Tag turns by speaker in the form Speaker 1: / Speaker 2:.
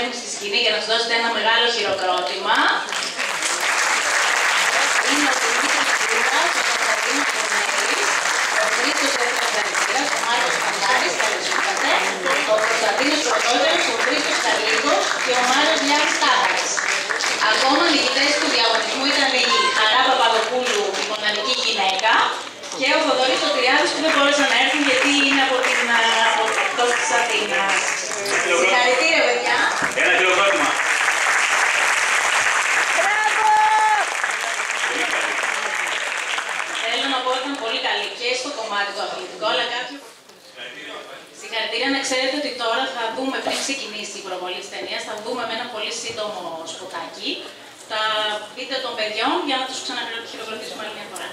Speaker 1: κατέβουν στη σκηνή για να τους δώσετε ένα μεγάλο χειροκρότημα. Είναι ο Δημήτρης Κούγας, ο Κωνσταντίνος Κορνέλης, ο Χρήστος Χαριστήρας, ο Μάρκος Παντάρης, καλώς ήρθατε, ο Κωνσταντίνος Πρωτότερος, ο Χρήστος Καλίκος και ο Μάριος Γιάννης Τάβαρης. Ακόμα νικητές του διαγωνισμού ήταν η Χαρά Παπαδοπούλου, η μοναδική γυναίκα, και ο Θοδωρής Σωτηριάδης που δεν μπόρεσαν να έρθουν γιατί είναι από εκτός της Αθήνας. Συγχαρητήρια, παιδιά.
Speaker 2: Ένα χειροκρότημα.
Speaker 1: Θέλω να πω ότι ήταν πολύ καλή και στο κομμάτι του αθλητικό, αλλά κάποιο... Συγχαρητήρια, να ξέρετε ότι τώρα θα δούμε, πριν ξεκινήσει η προβολή της ταινίας, θα δούμε με ένα πολύ σύντομο σποτάκι τα βίντεο των παιδιών για να τους ξαναχειροκροτήσουμε άλλη μια φορά.